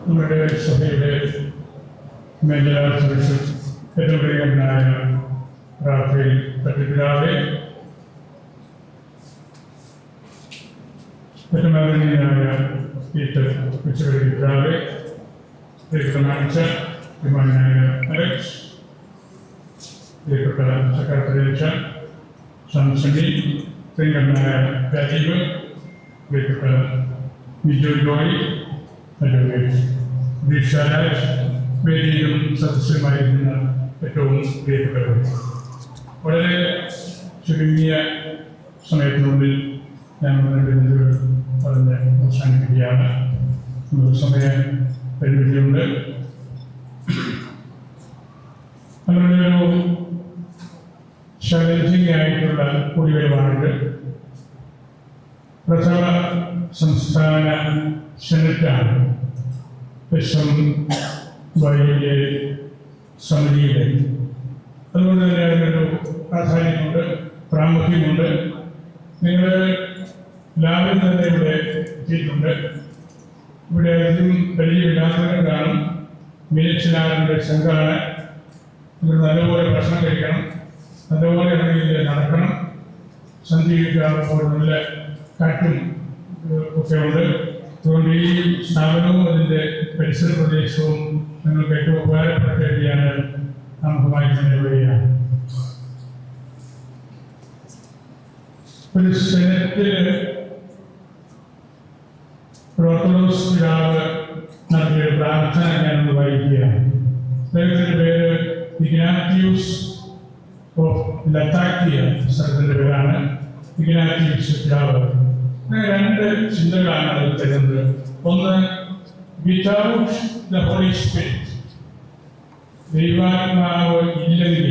നമ്മുടെ സഭയുടെ major arch bishop ഏറ്റവും പ്രിയങ്കരനായ റാഫേൽ തട്ടിപ്പിതാവെ, ഏറ്റവും ആദരണീയനായ പീറ്റർ പിതാവെ, പ്രിയപ്പെട്ട ബഹുമാനായ അലക്സ്, പ്രിയപ്പെട്ട സെക്രട്ടറി സൺസണി, പ്രിയങ്കരനായ രാജീവ്, പ്രിയപ്പെട്ട മിജോ ജോയ്, വിശാലാജ്, വേദിയിലും സദസ്യമായിരുന്ന ഏറ്റവും പ്രിയപ്പെട്ടവർ, വളരെ ചുരുങ്ങിയ സമയത്തിനുള്ളിൽ ഞാൻ പറഞ്ഞ് അവസാനിപ്പിക്കുകയാണ്. സമയ പരിമിതിയുണ്ട്. നമ്മളുടെ ഒരു ചലഞ്ചിങ് ആയിട്ടുള്ള കുടിവരവാണിത്. പ്രഥമ സംസ്ഥാന സെനറ്റാണ് വൈകിയ സമിതിയുടെ. അതുകൊണ്ട് തന്നെ അതിനൊരു പ്രാധാന്യമുണ്ട്, പ്രാമുഖ്യമുണ്ട്. നിങ്ങൾ എല്ലാവരും തന്നെ ഇവിടെ എത്തിയിട്ടുണ്ട്. ഇവിടെ അധികം പരിചയമില്ലാത്തവരും കാണും. മിനിച്ചിനാറിൻ്റെ സംഘമാണ്. നിങ്ങൾ നല്ലപോലെ ഭക്ഷണം കഴിക്കണം, നല്ലപോലെ ഇറങ്ങി നടക്കണം. സന്ധിയിലാകുമ്പോൾ നല്ല കാറ്റും ഒക്കെ ഉണ്ട്. അതുകൊണ്ട് ഈ സ്ഥാപനവും അതിൻ്റെ പരിസര പ്രദേശവും നിങ്ങൾക്ക് ഏറ്റവും ഉപകാരപ്പെട്ട രീതിയാണ് നമുക്കുമായി തന്നെ വരികയാണ്. ഒരു സെനറ്റിൽ ഓർത്തഡോക്സ് പിതാവ് നടത്തിയ പ്രാർത്ഥന ഞാനൊന്ന് വായിക്കുകയാണ്. അദ്ദേഹത്തിൻ്റെ പേര് ഇഗ്നാറ്റിയൂസ് ഓഫ് ലത്താക്കിയ, സ്ഥലത്തിൻ്റെ പേരാണ് ഇഗ്നാറ്റിയൂസ് പിതാവ്. രണ്ട് ചിന്തകളാണ് അതിൽ തരുന്നത്. ഒന്ന്, വിതൗട്ട് ദ ഹോളി സ്പിരിറ്റ്, ദൈവാത്മാവ് ഇല്ലെങ്കിൽ,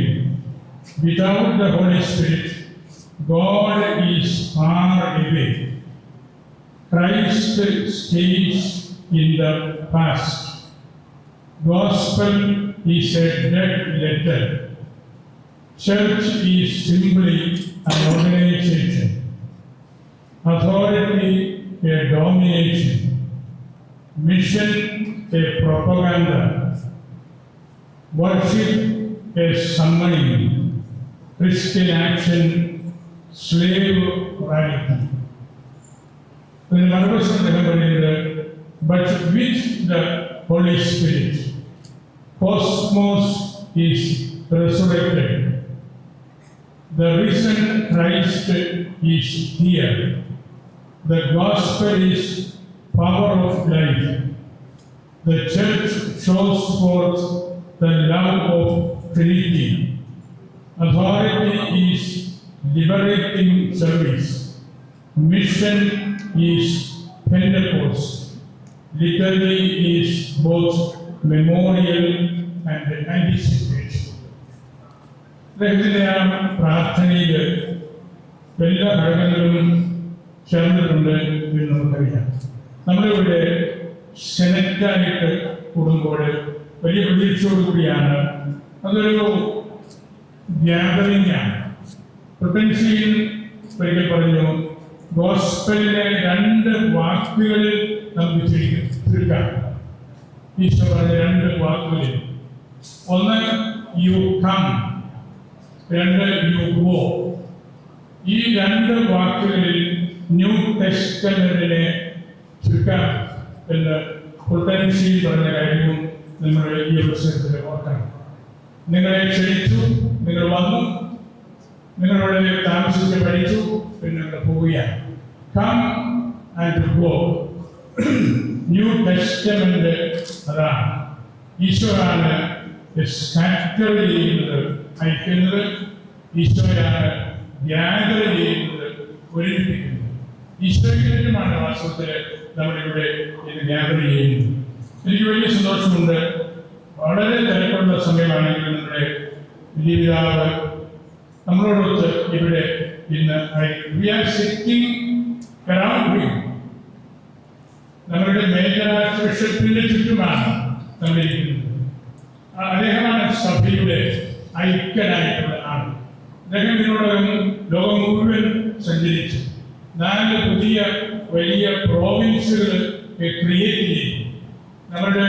without the holy spirit God is far away. Christ stays in the past. Gospel is a dead letter. Church is simply an organization. Authority a domination. Mission a propaganda. Worship a summoning. Christian action slave morality. Then marbusam പറയുന്നത്, but with the Holy Spirit, cosmos is resurrected. The risen Christ is here. The gospel is power of life. The church shows forth the love of Trinity. Authority is liberating service. Mission is Pentecost. Liturgy is both memorial and anticipation. പ്രാർത്ഥനയിൽ എല്ലാ ഘടകങ്ങളും ചേർന്നിട്ടുണ്ട് എന്ന് നമുക്കറിയാം. നമ്മളിവിടെ സെനറ്റായിട്ട് കൂടുമ്പോൾ വലിയ പ്രതീക്ഷയോടുകൂടിയാണ്. അതൊരു ഗ്യാതറിംഗ് ആണ്. പ്രൊട്ടൻഷ്യയിൽ ഒരിക്കൽ പറഞ്ഞു, ഗോസ്പലിനെ രണ്ട് വാക്കുകളിൽ നമുക്ക് ചുരുക്കാം. ഈശോ പറഞ്ഞ രണ്ട് വാക്കുകളിൽ, ഒന്ന് യു കം, രണ്ട് യു ഗോ. ഈ രണ്ട് വാക്കുകളിൽ ന്യൂ ടെസ്റ്റമെന്റിനെ ചുരുക്കാം എന്ന് പൊട്ടൻഷ്യൽ പറഞ്ഞ കാര്യവും നമ്മൾ ഈ അവസരത്തിൽ ഓർക്കണം. നിങ്ങളെ ക്ഷണിച്ചു, നിങ്ങൾ വന്നു, നിങ്ങളുടെ താമസിച്ച് പഠിച്ചു, പിന്നെ പോവുകയാണ്. Come and go. New testament അതാണ്. ഈശോയാണ് സ്കാറ്റർ ചെയ്യുന്നത്, അയക്കുന്നത്. ഈശോയാണ് ഗ്യാദർ ചെയ്യുന്നത്, ഒരുമിപ്പിക്കുന്നത്. ഈശോയിലുമാണ് വാസ്തവത്തിൽ നമ്മളിവിടെ ഇത് ഗ്യാദർ ചെയ്യുന്നത്. എനിക്ക് വലിയ സന്തോഷമുണ്ട്. വളരെ തിരക്കുള്ള സമയമാണെങ്കിൽ നമ്മുടെ വലിയപിതാവ് നമ്മളോടൊത്ത് ഇവിടെ ഇന്ന് we are sitting around him. നമ്മളുടെ മേജർ ആർച്ച് ബിഷപ്പിന്റെ ചുറ്റുമാണ് നമ്മളിരിക്കുന്നത്. അദ്ദേഹമാണ് സഭയുടെ ഐക്യനായിട്ടുള്ള ആൾ. അദ്ദേഹം ഇതിനോടകം ലോകം മുഴുവൻ സഞ്ചരിച്ചു. 4 പുതിയ വലിയ പ്രോവിൻസുകൾ ക്രിയേറ്റ് ചെയ്തു. നമ്മുടെ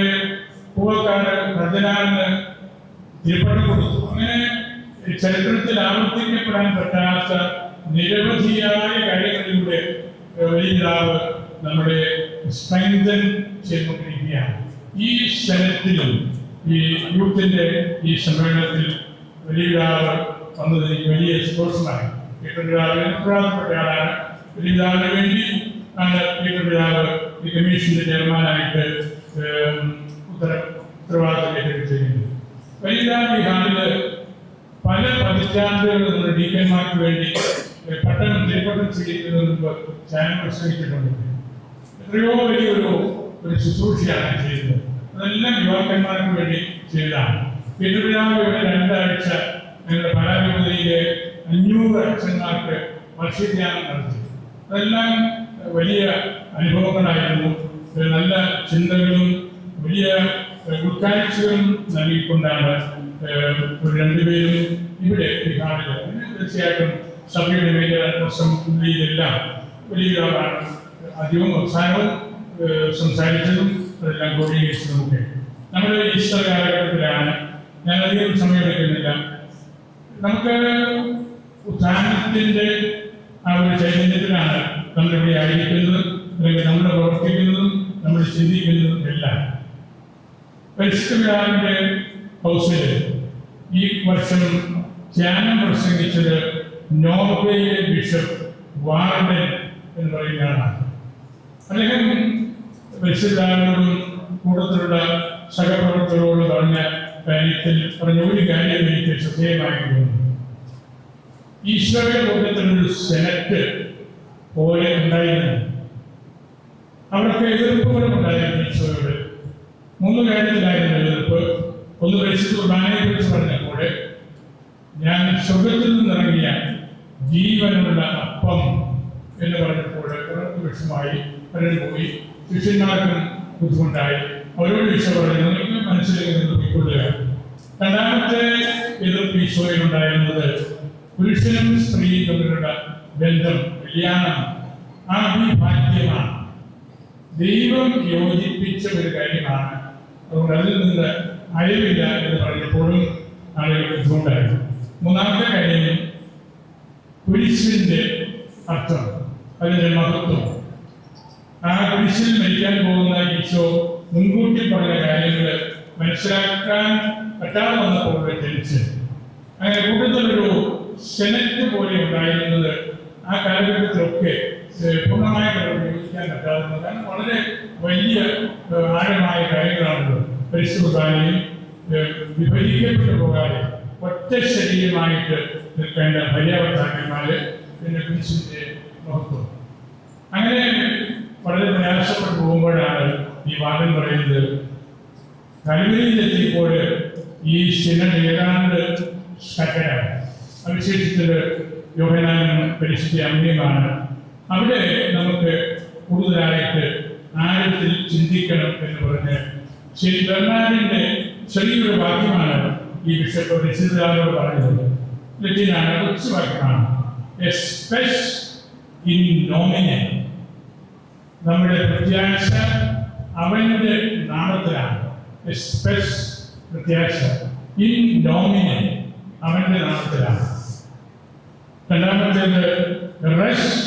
പൂവക്കാട് കർദിനാളിന് തിരുപ്പട്ടം കൊടുത്തു. അങ്ങനെ ചരിത്രത്തിൽ ആവർത്തിക്കപ്പെടാൻ പറ്റാത്ത നിരവധിയായ കാര്യങ്ങളിലൂടെ വലിയ പിതാവ് നമ്മുടെ സ്ട്രെങ്തൻ ചെയ്തുകൊണ്ടിരിക്കുകയാണ്. ഈ സ്ഥലത്തിലും ഈ യൂത്തിന്റെ ഈ സമ്മേളനത്തിൽ വലിയ പിതാവ് വന്നത് എനിക്ക് വലിയ സന്തോഷമായി. പീറ്റർ പിതാവ് ഉത്തരവാദപ്പെട്ട ആളാണ്. വലിയ പിതാവിന് വേണ്ടി ആണ് പീറ്റർ പിതാവ് ഈ കമ്മീഷന്റെ ചെയർമാനായിട്ട് ഉത്തരവാദിത്തം ഏറ്റെടുത്തിരിക്കുന്നത്. വലിയ പിതാവ് ഈ ഹാളില് പല പതിറ്റാണ്ടുകൾ നമ്മുടെ ഡീക്കന്മാർക്ക് വേണ്ടി പട്ടണം തിരുപ്പട്ടം സ്വീകരിക്കുന്നതിന് മുമ്പ് ചാനൽ പ്രസംഗിച്ചിട്ടുണ്ട്. എത്രയോ വലിയൊരു ശുശ്രൂഷയാണ് ചെയ്യുന്നത്. അതെല്ലാം യുവാക്കന്മാർക്ക് വേണ്ടി ചെയ്തതാണ്. പീറ്റർ പിതാവ് ഇവിടെ 2 ആഴ്ച ഞങ്ങളുടെ പാലാരൂപതയിലെ 500 അച്ഛന്മാർക്ക് വർഷധ്യാനം നടത്തി. അതെല്ലാം വലിയ അനുഭവങ്ങളായിരുന്നു. നല്ല ചിന്തകളും വലിയ ഉൾക്കാഴ്ചകളും നൽകിക്കൊണ്ടാണ് ഒരു 2 പേരും ഇവിടെ ഈ ഹാളിൽ. തീർച്ചയായിട്ടും സഭയുടെ മേഖലയിലെല്ലാം വലിയ ആളാണ്. അധികവും അവസാനവും സംസാരിച്ചതും അതെല്ലാം ക്രോഡീകരിച്ചതുമൊക്കെ. നമ്മുടെ ഈസ്റ്റർ കാലഘട്ടത്തിലാണ്. ഞാൻ അധികം സമയമെടുക്കുന്നില്ല. നമുക്ക് ഉത്ഥാനത്തിന്റെ ആ ഒരു ചൈതന്യത്തിലാണ് നമ്മളിവിടെ ആയിരിക്കുന്നത്, അല്ലെങ്കിൽ നമ്മൾ പ്രവർത്തിക്കുന്നതും നമ്മൾ ചിന്തിക്കുന്നതും എല്ലാം. പരിശുദ്ധ പിതാവിന്റെ ഹൗസിൽ ഈ വർഷം ധ്യാനം പ്രസംഗിച്ചത് നോർവേയിലെ ബിഷപ്പ് വാർഡൻ എന്ന് പറയുന്ന ആളാണ്. അദ്ദേഹം പരിശുദ്ധാവിനോടും കൂട്ടത്തിലുള്ള സഹപ്രവർത്തകരോട് പറഞ്ഞ കാര്യത്തിൽ പറഞ്ഞ ഒരു കാര്യം എനിക്ക് ശ്രദ്ധേയമായി തോന്നുന്നു. ഈശോയുടെ കൂട്ടത്തിലൊരു സെനറ്റ് പോലെ ഉണ്ടായിരുന്നു. അവർക്ക് എതിർപ്പുകളും ഉണ്ടായിരുന്നു ഈശോയോട്. 3 കാര്യത്തിലായിരുന്നു എതിർപ്പ്. ഒന്ന്, പരിശുദ്ധ കുർബാനയെ കുറിച്ച് പറഞ്ഞപ്പോൾ ഞാൻ സ്വർഗത്തിൽ നിന്നിറങ്ങിയ ജീവനുള്ള അപ്പം എന്ന് പറഞ്ഞപ്പോൾ അവർക്ക് വിഷമായി. പലരും പോയി. ശിഷ്യന്മാർക്കും ബുദ്ധിമുട്ടായി. അവരോട് ഈശോ പറഞ്ഞു, നിങ്ങൾക്ക് മനസ്സിലേക്ക് നിർമ്മിക്കൊള്ളുക. 2ാമത്തെ എതിർപ്പ് ഈശോയിലുണ്ടായിരുന്നത് പുരുഷനും സ്ത്രീയും തമ്മിലുള്ള ബന്ധം, കല്യാണം അവിഭാജ്യമാണ്. ദൈവം യോജിപ്പിച്ച ഒരു കാര്യമാണ്. അതുകൊണ്ട് അതിൽ നിന്ന് അയവില്ല എന്ന് പറഞ്ഞപ്പോഴും ആളുകൾ ബുദ്ധിമുട്ടായിരുന്നു. 3ാമത്തെ കാര്യം കുരിശിന്റെ അർത്ഥം, അതിന്റെ മഹത്വം. ആ കുരിശിൽ മരിക്കാൻ പോകുന്ന ഈശോ മുൻകൂട്ടി പറഞ്ഞ കാര്യങ്ങൾ മനസ്സിലാക്കാൻ പറ്റാതെ വന്നപ്പോൾ ജനിച്ച് അങ്ങനെ കൂട്ടത്തിലൊരു സെനറ്റ് പോലെ ഉണ്ടായിരുന്നത് ആ കാലഘട്ടത്തിലൊക്കെ പൂർണ്ണമായി ഉപയോഗിക്കാൻ പറ്റാതെ. കാരണം വളരെ വലിയ ആഴമായ കാര്യങ്ങളാണല്ലോ. പരിശുദ്ധ കുർബാനയിൽ വിഭജിക്കപ്പെട്ടു പോകാതെ ഒറ്റ ശരീരമായിട്ട് നിൽക്കേണ്ട ഭാര്യാഭർത്താക്കന്മാര്, പിന്നെ കുരിശിന്റെ മഹത്വം. അങ്ങനെ വളരെ പ്രയാസപ്പെട്ടു പോകുമ്പോഴാണ് ഈ വാദം പറയുന്നത്. കൽവരിയിലെത്തിയപ്പോൾ ഈ സിനഡ് ഏതാണ്ട് സ്കറ്റഡാണ്. അവശേഷിച്ചത് യോഹന്നാനും പരിശുദ്ധ അമ്മയുമാണ്. അവിടെ നമുക്ക് കൂടുതലായിട്ട് ആഴത്തിൽ ചിന്തിക്കണം എന്ന് പറഞ്ഞ് ശ്രീ ബെർണാഡിന്റെ ചെറിയൊരു വാക്യമാണ് ഈ ബിഷപ്പ് പരിശുദ്ധരോട് പറഞ്ഞത്. ലത്തീനാണ്, കൊച്ചു വാക്യമാണ്. എസ്പെസ് ഇൻ നോമിനെ. നമ്മുടെ പ്രത്യാശ അവന്റെ നാമത്തിലാണ്. എസ്പെസ് പ്രത്യാശ, ഇൻ നോമിനെ അവന്റെ നാമത്തിലാണ്. 2ാമത്തേത് റെസ്റ്റ്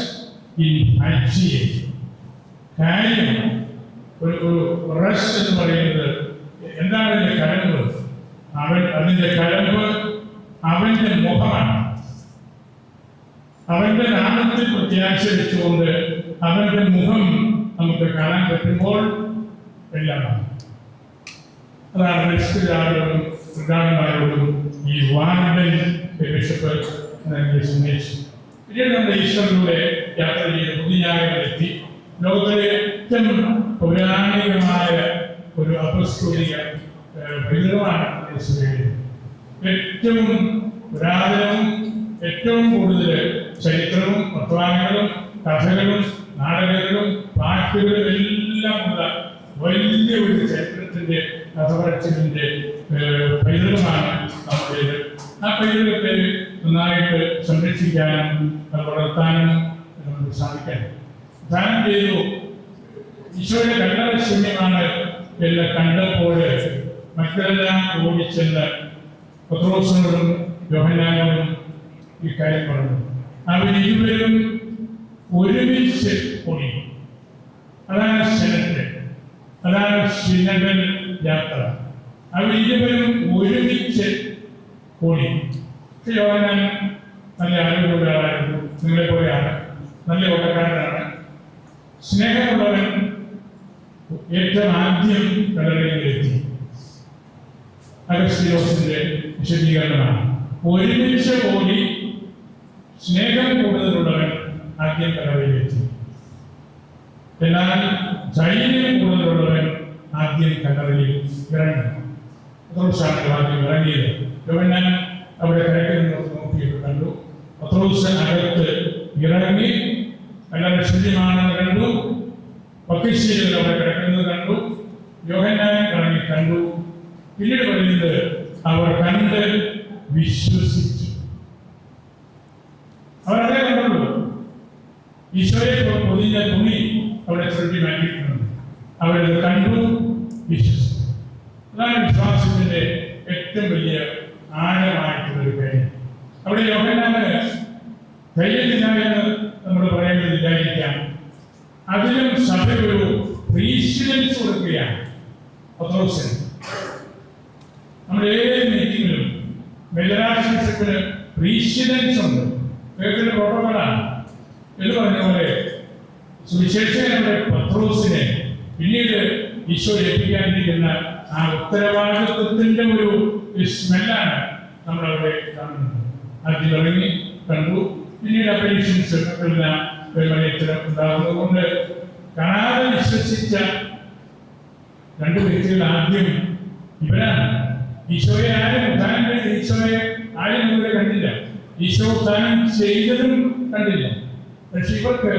ഇൻ അജിയെ. കാര്യം, ഒരു റെസ്റ്റ് എന്ന് പറയുന്നത് എന്താണ്? അതിന്റെ കരമ്പ്. അതിന്റെ കരമ്പ് അവന്റെ മുഖമാണ്. അവന്റെ നാമത്തിൽ പ്രത്യാശ വെച്ചുകൊണ്ട് അവന്റെ മുഖം നമുക്ക് കാണാൻ പറ്റുമ്പോൾ എല്ലാമാണ്. അതാണ് പരിശുദ്ധരോടും പ്രധാനമാരോടും ഈ വാർഡൻ ബിഷപ്പ് നൽകിയ സന്ദേശം. പിന്നീട് നമ്മുടെ ഈശ്വരനിലൂടെ യാത്ര ചെയ്ത് പുതുഞായകളെത്തി. ലോകത്തിലെ ഏറ്റവും പൗരാണികമായ ഒരു അപസ്തോലിക പൈതൃകമാണ് ഏറ്റവും പുരാതനവും ഏറ്റവും കൂടുതൽ ചരിത്രവും വർത്തമാനങ്ങളും കഥകളും നാടകങ്ങളും പാട്ടുകളും എല്ലാം ഉള്ള വലിയ ഒരു ചരിത്രത്തിന്റെ കഥപറച്ചിലിന്റെ പൈതൃകമാണ് നമ്മുടേത്. ആ പൈതൃകത്തെ നന്നായിട്ട് സംരക്ഷിക്കാനും അത് വളർത്താനും നമുക്ക് സാധിക്കണം. ധ്യാനം ചെയ്തു. ഈശോയുടെ കല്ലറ ശൂന്യമാണ് എന്ന് കണ്ടപ്പോൾ മറ്റെല്ലാം ഓടിച്ചെന്ന് പത്രോസിനോടും യോഹന്നാനോടും ഇക്കാര്യം പറഞ്ഞു. അവരിരുവരും ഒരുമിച്ച് ഓടി. അതാണ് സെനറ്റ്, അതാണ് സിനഡൽ യാത്ര. അവരിരുവരും ഒരുമിച്ച് ഓടി. യോഹന്നാൻ നല്ല അറിവുള്ള ആളായിരുന്നു, നിങ്ങളെ പോലെയാണ്, നല്ല ഓട്ടക്കാരനാണ്. സ്നേഹമുള്ളവൻ ഏറ്റവും ആദ്യം കല്ലറയിലെത്തി. അഗസ്തീനോസിന്റെ വിശദീകരണമാണ്. ഒരുമിച്ച് ഓടി സ്നേഹം കൂടുതലുള്ളവൻ ആദ്യം കല്ലറയിലെത്തി. എന്നാൽ ധൈര്യം കൂടുതലുള്ളവൻ ആദ്യം കല്ലറയിൽ ഇറങ്ങി. പത്രോസാണ് ആദ്യം ഇറങ്ങിയത്. യോഹന്നാൻ അവിടെ കരയ്ക്ക് നോക്കിയിട്ട് കണ്ടു. പത്രോസ് അകത്ത് ഇറങ്ങി കല്ലറ ശൂന്യമാണെന്ന് കണ്ടു. പക്കശ്ശേരികൾ അവിടെ കിടക്കുന്നത് കണ്ടു. യോഹന്നാനെ ഇറങ്ങി കണ്ടു. പിന്നീട് പറയുന്നത് അവർ കണ്ട് വിശ്വസിച്ചു. അവർ അതേ കണ്ടുള്ളൂ. ഈശോയെ പൊതിഞ്ഞ തുണി അവിടെ ചുരുട്ടി മാറ്റിയിട്ടുണ്ട്. അവരത് കണ്ടു, വിശ്വസിച്ചു. അതാണ് വിശ്വാസത്തിന്റെ ഏറ്റവും വലിയ ആഴമായിട്ടുള്ളൊരു കാര്യം. അവിടെ യോഹന്നാന് ധൈര്യമില്ല എന്ന് നമ്മൾ പറയേണ്ടതില്ലായിരിക്കാം. അതിലും സഭ ഒരു പ്രീസിഡൻസ് കൊടുക്കുകയാണ് പത്രോസിന്. നമ്മുടെ ഏത് മീറ്റിങ്ങിലും മെജറാശിപ്പിന് പ്രീസിഡൻസ് ഉണ്ട്, വേഗത്തിന്റെ പ്രോട്ടോകോളാണ് എന്ന് പറഞ്ഞ പോലെ സുവിശേഷകരുടെ പത്രോസിനെ പിന്നീട് ഈശോ ഏൽപ്പിക്കാനിരിക്കുന്ന ആ ഉത്തരവാദിത്വത്തിന്റെ ഒരു സ്മെല്ലാണ് നമ്മളവിടെ കാണുന്നത്. ആദ്യം ഇറങ്ങി കണ്ടു, പിന്നീട് അപേക്ഷൻസ് എല്ലാം ഉണ്ടാകുന്നത് കൊണ്ട് കാണാതെ വിശ്വസിച്ച രണ്ടു വ്യക്തികൾ ആദ്യം ഇവരാണ്. ഈശോയെ ആരും ഉദ്ധാനം ചെയ്ത് ഈശോയെ ആരും ഇവരെ കണ്ടില്ല, ഈശോ ഉദ്ധാനം ചെയ്തതും കണ്ടില്ല. പക്ഷെ ഇവർക്ക്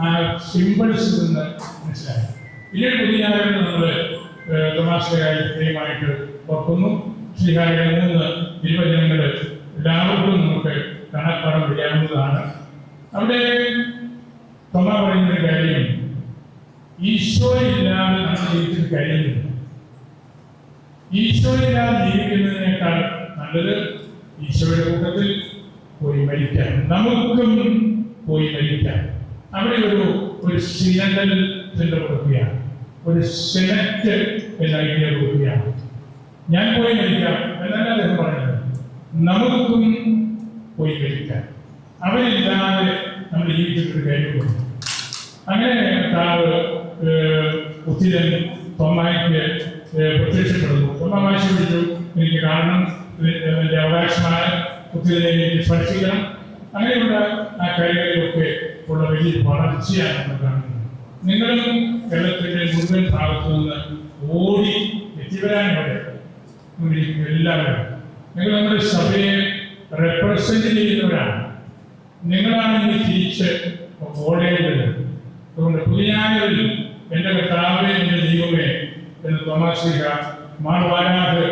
ആ സിമ്പിൾസ് നിന്ന് മനസ്സിലായി. പിന്നീട് പുതിയായിരുന്നു നമ്മൾ തമാശയായിട്ട് ഓർക്കുന്നു. ശ്രീകാരുടെ 3 തിരുവചനങ്ങൾ എല്ലാവർക്കും നമുക്ക് കാണാപ്പാടം ചെയ്യാവുന്നതാണ്. അവിടെ തൊമ പറയുന്ന കാര്യം, ഈശോ ഇല്ലാതെ നമ്മുടെ ജീവിതത്തിൽ കഴിയുന്നില്ല. ഈശോ ഇല്ലാതെ ജീവിക്കുന്നതിനേക്കാൾ നല്ലത് ഈശോയുടെ കൂട്ടത്തിൽ പോയി മരിക്കാം, നമുക്കും പോയി മരിക്കാം. അവിടെ ഒരു സിനഡൽ ചിന്ത കൊടുക്കുകയാണ്, ഒരു സെനറ്റ് എന്ന ഐഡിയ കൊടുക്കുകയാണ്. ഞാൻ പോയി മരിക്കാം എന്നല്ല അദ്ദേഹം പറഞ്ഞത്, നമുക്കും പോയി മരിക്കാം. അവരില്ലാതെ നമ്മുടെ ജീവിതത്തിൽ കാര്യമുള്ളൂ. അങ്ങനെ കർത്താവ് ഉത്തിരൻ തൊമ്മായിക്ക് പ്രത്യക്ഷപ്പെടുന്നു. തൊമ്മ വാശി പിടിച്ചു, എനിക്ക് കാണണം, എൻ്റെ അവകാശമായ ഉത്തിരനെ എനിക്ക് സ്പർശിക്കണം. അങ്ങനെയുള്ള ആ കാര്യങ്ങളിലൊക്കെ ഉള്ള വലിയ വളർച്ചയാണ് നമ്മൾ കാണുന്നത്. നിങ്ങളും കേരളത്തിൻ്റെ മുഴുവൻ ഭാഗത്തു നിന്ന് ഓടി എത്തിവരാനിവിടെ എല്ലാവരും. നിങ്ങൾ നമ്മുടെ സഭയെ റെപ്രസെന്റ് ചെയ്യുന്നവരാണ്. നിങ്ങളാണ് ഇനി തിരിച്ച് ഓടേണ്ടത്. അതുകൊണ്ട് പുതിയായവരിൽ എൻ്റെ കർത്താവേ, എൻ്റെ ദൈവമേ എന്ന് തോമാശ്ലീഹ മാർവാരാഹ്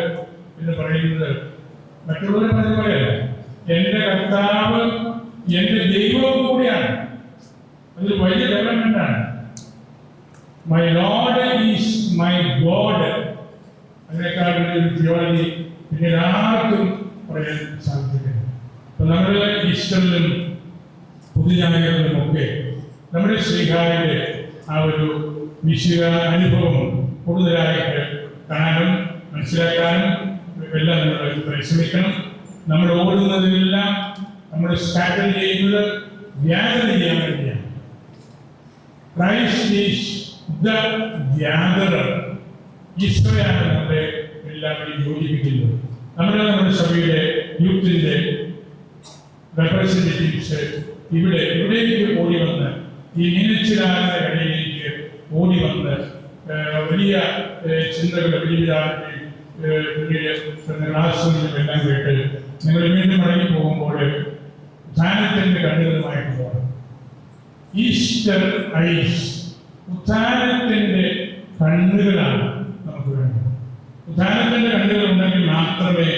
എന്ന് പറയുന്നത് മറ്റുള്ളവരെ പറഞ്ഞ പോലെയല്ല. എൻ്റെ കർത്താവ് എൻ്റെ ദൈവവും കൂടിയാണ്. അതൊരു വലിയ ഡെവലപ്മെന്റാണ്. My lord is my God. അതിനേക്കാൾ വലിയൊരു തിയോളജി പിന്നീട് ആർക്കും പറയാൻ സാധിക്കില്ല. അപ്പൊ നമ്മുടെ ഈസ്റ്ററിലും പുതുജാനകളിലും ഒക്കെ നമ്മുടെ ശ്രീഹായുടെ ആ ഒരു വിശുദ്ധ അനുഭവം കൂടുതലായിട്ട് കാണാനും മനസ്സിലാക്കാനും എല്ലാം നമ്മൾ പരിശ്രമിക്കണം. നമ്മൾ ഓടുന്നതിലെല്ലാം നമ്മൾ സ്കാറ്റർ ചെയ്യുന്നത് ഗ്യാദർ ചെയ്യാൻ വേണ്ടിയാണ്. Christ is the gatherer. ഈശോയാണ് നമ്മളെ എല്ലാവരെയും യോജിപ്പിക്കുന്നത്. നമ്മുടെ സഭയുടെ യൂത്തിന്റെ റെപ്രസെന്റേറ്റീവ്സ് ഇവിടേക്ക് ഓടി വന്ന് ഈ നിലച്ചിലാകുന്ന കടയിലേക്ക് ഓടി വന്ന് വലിയ ചിന്തകൾ വലിയ ക്ലാസ്സുകളിലും എല്ലാം കേട്ട് നിങ്ങൾ വീണ്ടും മടങ്ങി പോകുമ്പോൾ ഉത്ഥാനത്തിന്റെ കണ്ണുകളുമായിട്ട് പോകണം. ഈസ്റ്റർ ഐസ്, ഉത്ഥാനത്തിന്റെ കണ്ണുകളാണ് നമുക്ക് വേണ്ടത്. ഉത്ഥാനത്തിന്റെ കണ്ണുകൾ ഉണ്ടെങ്കിൽ മാത്രമേ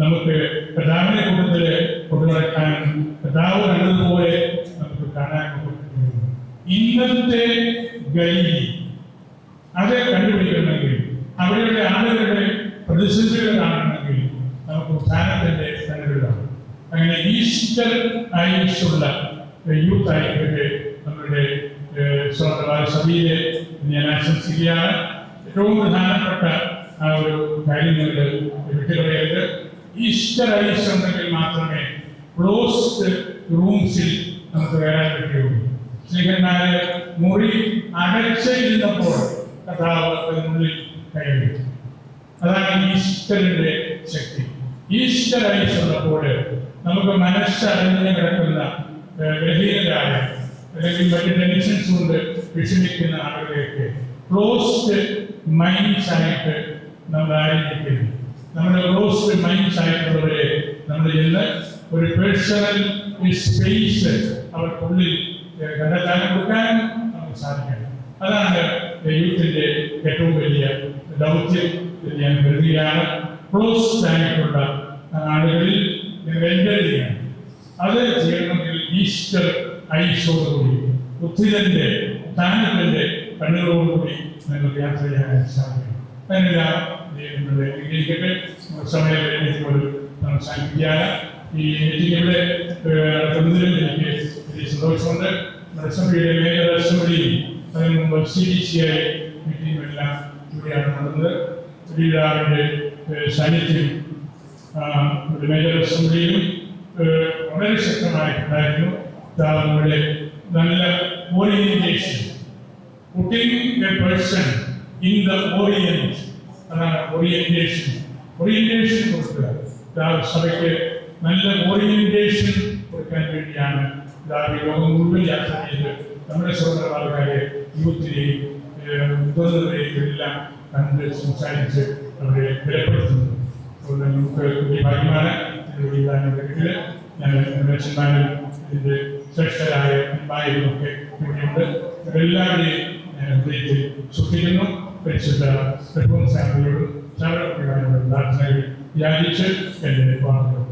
നമുക്ക് കർത്താവിനെ കൂട്ടത്തിൽ കൊണ്ടുനടക്കാനും കർത്താവ് കണ്ടതുപോലെ നമുക്ക് കാണാനും ഇന്നത്തെ ഗലീലി അത് കണ്ടുപിടിക്കണമെങ്കിൽ നാട്ടിലെ ആളുകളുടെ പ്രതിസന്ധികൾ കാണണമെങ്കിൽ നമുക്ക് ഉത്ഥാനത്തിന്റെ കണ്ണുകളാണ്. അങ്ങനെ ഈസ്റ്റർ ആയുസ്സുള്ള യൂത്ത് ആയിക്കോട്ടെ നമ്മുടെ സഭയിലെ ഞാൻ ആശംസിക്കുകയാണ്. ഏറ്റവും പ്രധാനപ്പെട്ട ആ ഒരു കാര്യങ്ങൾ വിട്ടുകളയരുത്. ഈസ്റ്റർ ആയുസ് ഉണ്ടെങ്കിൽ മാത്രമേ ക്ലോസ്ഡ് റൂംസിൽ നമുക്ക് വരാൻ പറ്റുകയുള്ളൂ. സ്ത്രീകന്മാരെ മുറി അടച്ചിരുന്നപ്പോൾ കർത്താവ് അതിനുള്ളിൽ കയറി. അതാണ് ഈസ്റ്ററിന്റെ ശക്തി. ഈസ്റ്റർ ആയുസുള്ളപ്പോൾ നമുക്ക് മനസ്സറിഞ്ഞ് കിടക്കുന്ന ബലഹീനരായ അല്ലെങ്കിൽ മറ്റു ടെൻഷൻസ് കൊണ്ട് വിഷമിക്കുന്ന ആളുകളെയൊക്കെ ക്ലോസ്ഡ് മൈൻഡ്സ് ആയിട്ട് നമ്മൾ ആയിരിക്കുന്നു. നമ്മുടെ ക്ലോസ്ഡ് മൈൻഡ്സ് ആയിട്ടുള്ളവരെ നമ്മൾ ഇന്ന് ഒരു പേഴ്സണൽ സ്പേസ് അവർക്കുള്ളിൽ കണ്ടെത്താൻ കൊടുക്കാനും നമുക്ക് സാധിക്കണം. അതാണ് യൂത്തിന്റെ ഏറ്റവും വലിയ ദൗത്യം എന്ന് ഞാൻ കരുതുകയാണ്. ക്ലോസ്ഡ് ആയിട്ടുള്ള ആളുകളിൽ എൻ്റർ ചെയ്യണം. അത് ചെയ്യണമെങ്കിൽ ഈസ്റ്റർ ഐസോടുകൂടി ഉത്ഥിതന്റെ സ്ഥാനത്തിന്റെ കണ്ണുകളോടുകൂടി നിങ്ങൾക്ക് യാത്ര ചെയ്യാൻ സാധിക്കും. അതിനെല്ലാം ഇരിക്കട്ടെ. സമയം അവസാനിപ്പിക്കുകയാണ്. ഈ മീറ്റിംഗിവിടെ നടത്തുന്നതിലും എനിക്ക് വലിയ സന്തോഷമുണ്ട്. അസംബ്ലിയുടെ മേഖല അസംബ്ലിയും അതിന് മുമ്പ് CDCI മീറ്റിംഗും എല്ലാം ഇവിടെയാണ് നടന്നത്. ലീഡാറിന്റെ സാന്നിധ്യം മേഖല അസംബ്ലിയിലും വളരെ ശക്തമായിട്ടുണ്ടായിരുന്നു. നമ്മുടെ നല്ല orientation, putting A person in the orient, അതാണ് ഓറിയന്റേഷൻ. ഓറിയന്റേഷൻ കൊടുക്കുക. സഭയ്ക്ക് നല്ല ഓറിയന്റേഷൻ കൊടുക്കാൻ വേണ്ടിയാണ് ലോകം മുഴുവൻ യാത്ര ചെയ്ത് നമ്മുടെ സഹോദരന്മാരെ യൂത്തിനെയും മുതിർന്നവരെയും എല്ലാം കണ്ട് സംസാരിച്ച് അവരെ ബലപ്പെടുത്തുന്നത്. അതുകൊണ്ട് നമുക്ക് വലിയ ഭാഗ്യമാണ് ഇതിലൂടെ ഞാൻ അച്ഛന്മാരും ഇതിൻ്റെ ശ്രേഷ്ഠരായ അന്മാരുമൊക്കെ ഇവിടെയുണ്ട്. എല്ലാവരെയും ഞാൻ ഹൃദയത്തിൽ സൂക്ഷിക്കുന്നു. പരിശുദ്ധ ഫാമിലിയോടും പ്രാർത്ഥനകൾ യാചിച്ച് എൻ്റെ വാർത്തകൾ